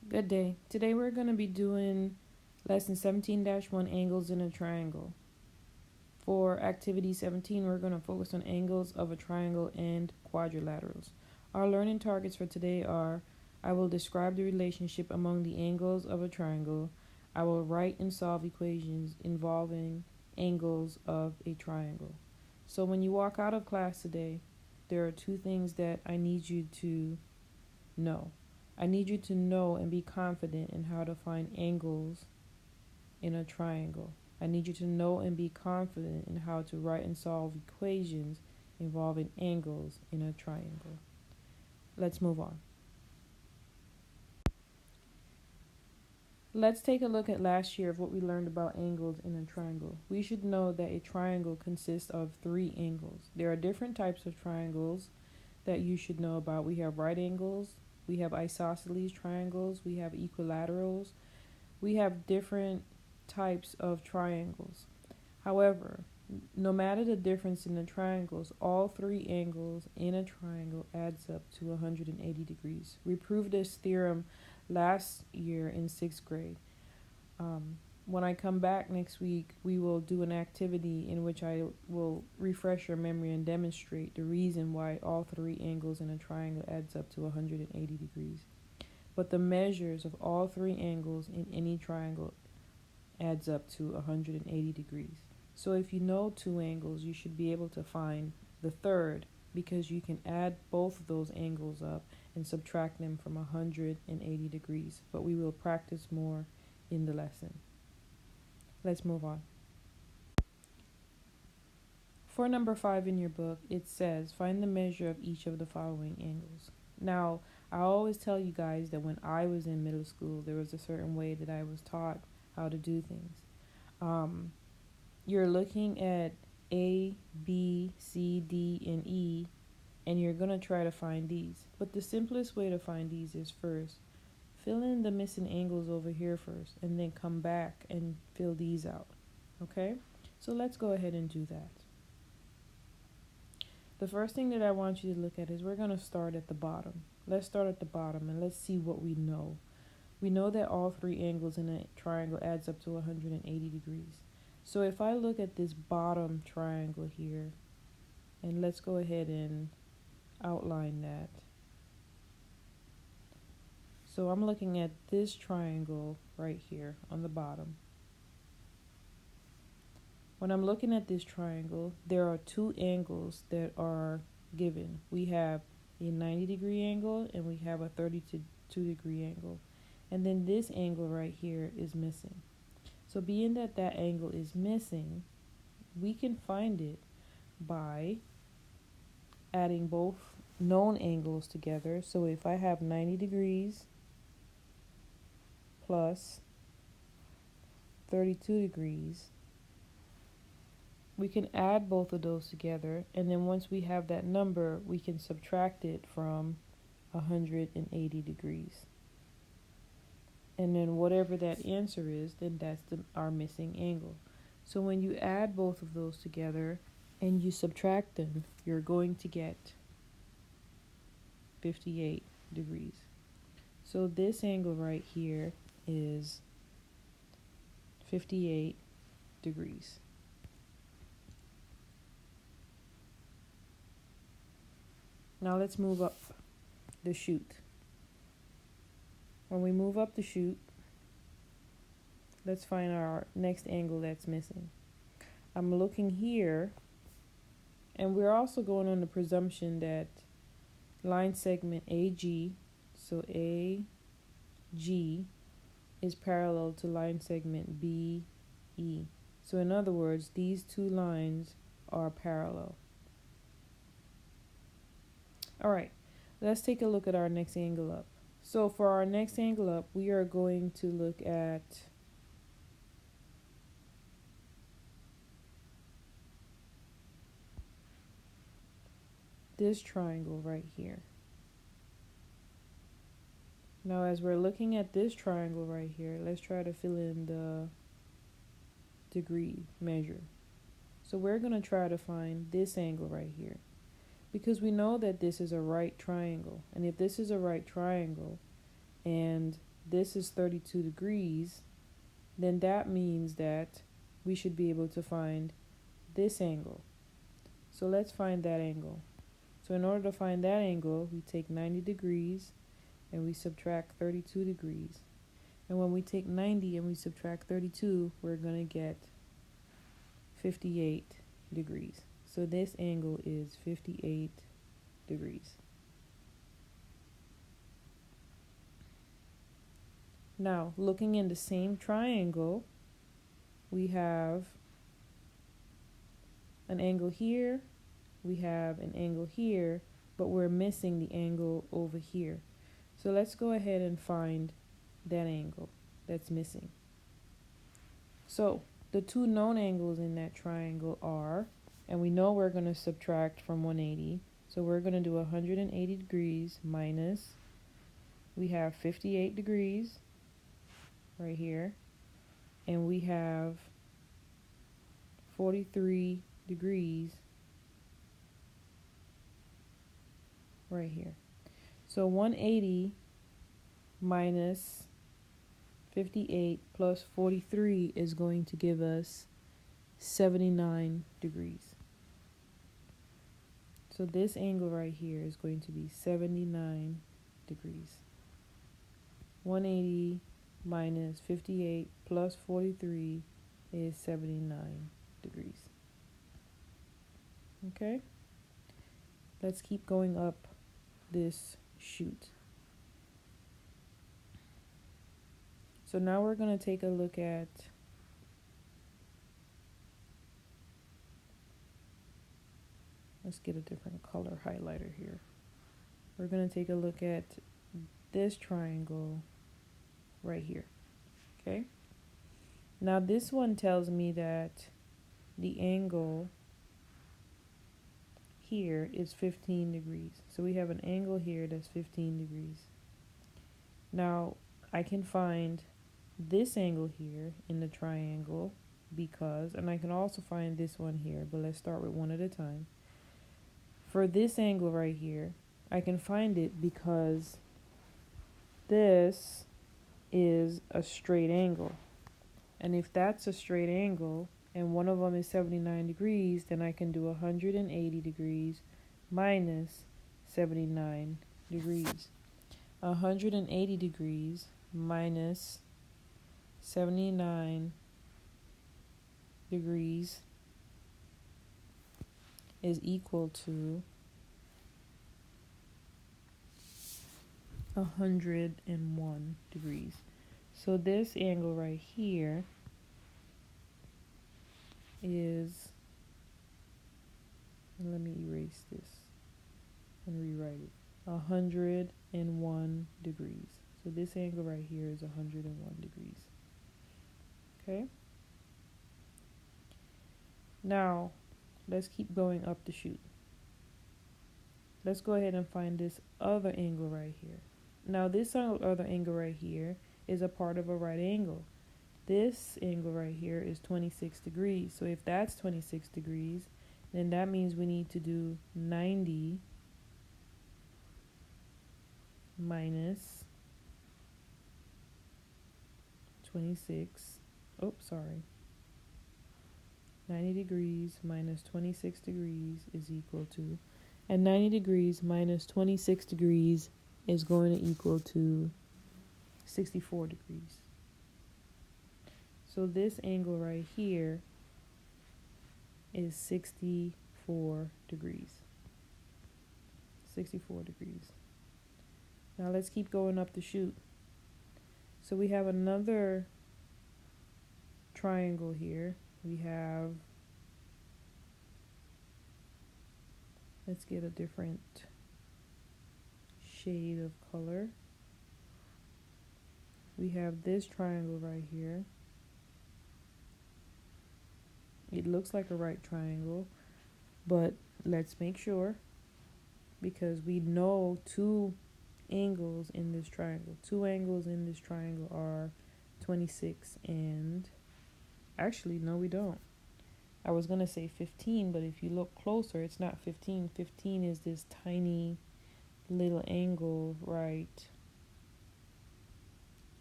Good day. Today we're going to be doing lesson 17-1 angles in a triangle. For activity 17, we're going to focus on angles of a triangle and quadrilaterals. Our learning targets for today are: I will describe the relationship among the angles of a triangle. I will write and solve equations involving angles of a triangle. So when you walk out of class today, there are two things that I need you to know. I need you to know and be confident in how to find angles in a triangle. I need you to know and be confident in how to write and solve equations involving angles in a triangle. Let's move on. Let's take a look at last year of what we learned about angles in a triangle. We should know that a triangle consists of three angles. There are different types of triangles that you should know about. We have right angles, we have isosceles triangles, we have equilaterals. We have different types of triangles. However, no matter the difference in the triangles, all three angles in a triangle adds up to 180 degrees. We proved this theorem last year in 6th grade. When I come back next week, we will do an activity in which I will refresh your memory and demonstrate the reason why all three angles in a triangle adds up to 180 degrees. But the measures of all three angles in any triangle adds up to 180 degrees. So if you know two angles, you should be able to find the third, because you can add both of those angles up and subtract them from 180 degrees. But we will practice more in the lesson. Let's move on. For number 5 in your book, it says, find the measure of each of the following angles. Now, I always tell you guys that when I was in middle school, there was a certain way that I was taught how to do things. You're looking at A, B, C, D, and E, and you're going to try to find these. But the simplest way to find these is first, fill in the missing angles over here first, and then come back and fill these out. Okay? So let's go ahead and do that. The first thing that I want you to look at is we're going to start at the bottom. Let's start at the bottom and let's see what we know. We know that all three angles in a triangle adds up to 180 degrees. So if I look at this bottom triangle here, and let's go ahead and outline that. So I'm looking at this triangle right here on the bottom. When I'm looking at this triangle, there are two angles that are given. We have a 90-degree angle and we have a 32-degree angle. And then this angle right here is missing. So being that that angle is missing, we can find it by adding both known angles together. So if I have 90 degrees plus 32 degrees, we can add both of those together, and then once we have that number, we can subtract it from 180 degrees. And then whatever that answer is, then that's our missing angle. So when you add both of those together and you subtract them, you're going to get 58 degrees. So this angle right here is 58 degrees. Now let's move up the chute. When we move up the chute, let's find our next angle that's missing. I'm looking here, and we're also going on the presumption that line segment AG, so AG, is parallel to line segment BE. So in other words, these two lines are parallel. All right, let's take a look at our next angle up. So for our next angle up, we are going to look at this triangle right here. Now as we're looking at this triangle right here, let's try to fill in the degree measure. So we're going to try to find this angle right here, because we know that this is a right triangle. And if this is a right triangle and this is 32 degrees, then that means that we should be able to find this angle. So let's find that angle. So in order to find that angle, we take 90 degrees and we subtract 32 degrees. And when we take 90 and we subtract 32, we're going to get 58 degrees. So this angle is 58 degrees. Now, looking in the same triangle, we have an angle here, we have an angle here, but we're missing the angle over here. So let's go ahead and find that angle that's missing. So the two known angles in that triangle are, and we know we're going to subtract from 180, so we're going to do 180 degrees minus, we have 58 degrees right here, and we have 43 degrees right here. So 180 minus 58 plus 43 is going to give us 79 degrees. So this angle right here is going to be 79 degrees. 180 minus 58 plus 43 is 79 degrees. Okay? Let's keep going up this chute. So now we're going to take a look at let's get a different color highlighter here. We're going to take a look at this triangle right here. Okay? Now this one tells me that the angle here is 15 degrees. So we have an angle here that's 15 degrees. Now I can find this angle here in the triangle because, and I can also find this one here, but let's start with one at a time. For this angle right here, I can find it because this is a straight angle. And if that's a straight angle and one of them is 79 degrees, then I can do 180 degrees minus 79 degrees. 180 degrees minus 79 degrees is equal to 101 degrees. So this angle right here is, let me erase this and rewrite it, 101 degrees. So this angle right here is 101 degrees. Okay? Now, let's keep going up the chute. Let's go ahead and find this other angle right here. Now, this other angle right here is a part of a right angle. This angle right here is 26 degrees. So if that's 26 degrees, then that means we need to do 90 minus 26. Oh, sorry. 90 degrees minus 26 degrees is equal to, and 90 degrees minus 26 degrees is going to equal to 64 degrees. So this angle right here is 64 degrees. 64 degrees. Now let's keep going up the chute. So we have another triangle here. We have, let's get a different shade of color. We have this triangle right here. It looks like a right triangle, but let's make sure, because we know two angles in this triangle. Two angles in this triangle are 26 and, actually, no, we don't. I was going to say 15, but if you look closer, it's not 15. 15 is this tiny little angle right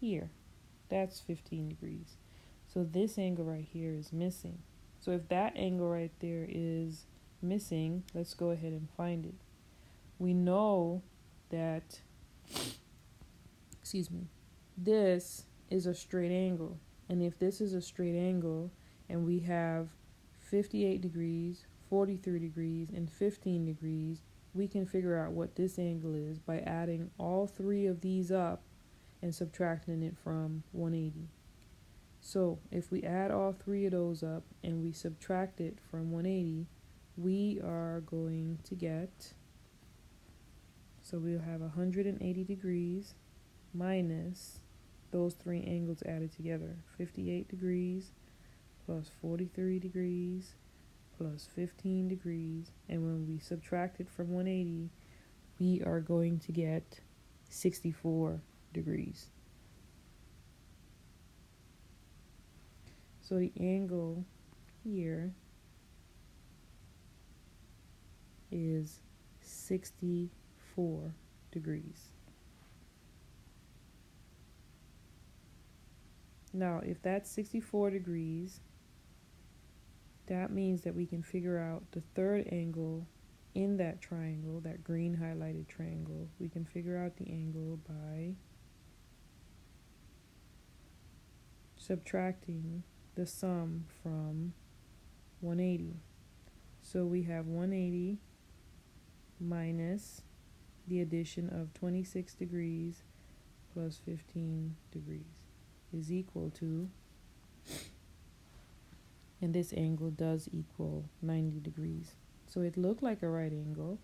here. That's 15 degrees. So this angle right here is missing. So if that angle right there is missing, let's go ahead and find it. We know that, this is a straight angle. And if this is a straight angle and we have 58 degrees, 43 degrees, and 15 degrees, we can figure out what this angle is by adding all three of these up and subtracting it from 180. So if we add all three of those up and we subtract it from 180, we are going to get, so we'll have 180 degrees minus those three angles added together. 58 degrees plus 43 degrees plus 15 degrees. And when we subtract it from 180, we are going to get 64 degrees. So the angle here is 64 degrees. Now, if that's 64 degrees, that means that we can figure out the third angle in that triangle, that green highlighted triangle. We can figure out the angle by subtracting the sum from 180. So we have 180 minus the addition of 26 degrees plus 15 degrees is equal to, and this angle does equal 90 degrees. So it looked like a right angle,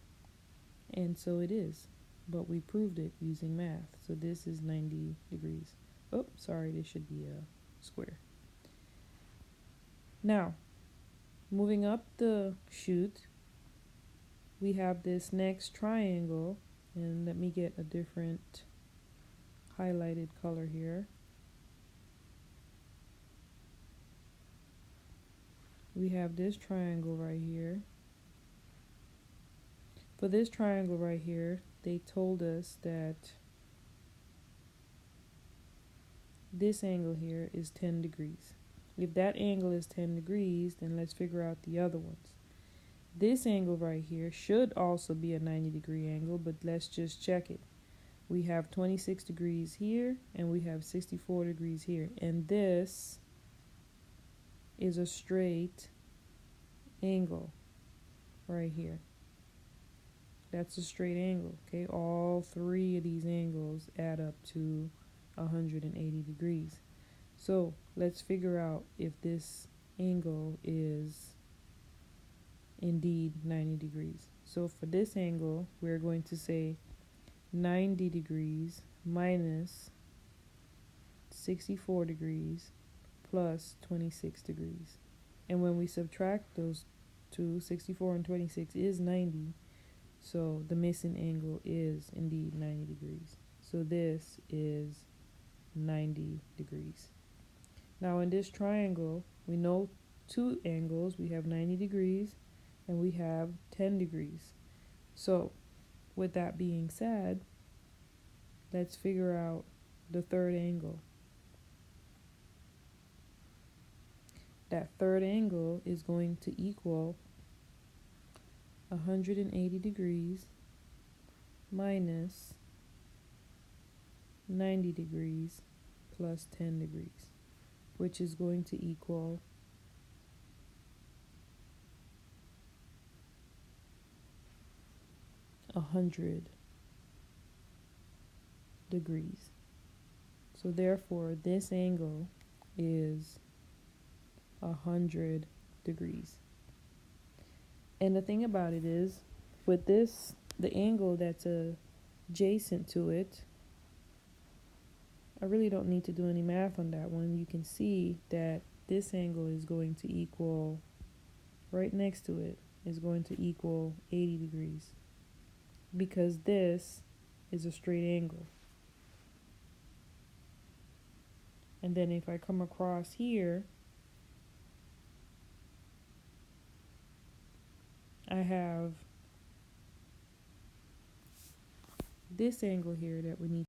and so it is, but we proved it using math. So this is 90 degrees. Oh, sorry, this should be a square. Now, moving up the chute, we have this next triangle, and let me get a different highlighted color here. We have this triangle right here. For this triangle right here, they told us that this angle here is 10 degrees. If that angle is 10 degrees, then let's figure out the other ones. This angle right here should also be a 90-degree angle, but let's just check it. We have 26 degrees here, and we have 64 degrees here. And this is a straight angle right here. That's a straight angle, okay? All three of these angles add up to 180 degrees. So let's figure out if this angle is indeed 90 degrees. So for this angle, we're going to say 90 degrees minus 64 degrees plus 26 degrees. And when we subtract those two, 64 and 26 is 90. So the missing angle is indeed 90 degrees. So this is 90 degrees. Now in this triangle, we know two angles. We have 90 degrees and we have 10 degrees. So with that being said, let's figure out the third angle. That third angle is going to equal 180 degrees minus 90 degrees plus 10 degrees, which is going to equal 100 degrees. So therefore, this angle is 100 degrees. And the thing about it is, with this, the angle that's adjacent to it, I really don't need to do any math on that one. You can see that this angle is going to equal, right next to it, is going to equal 80 degrees. Because this is a straight angle. And then if I come across here, I have this angle here that we need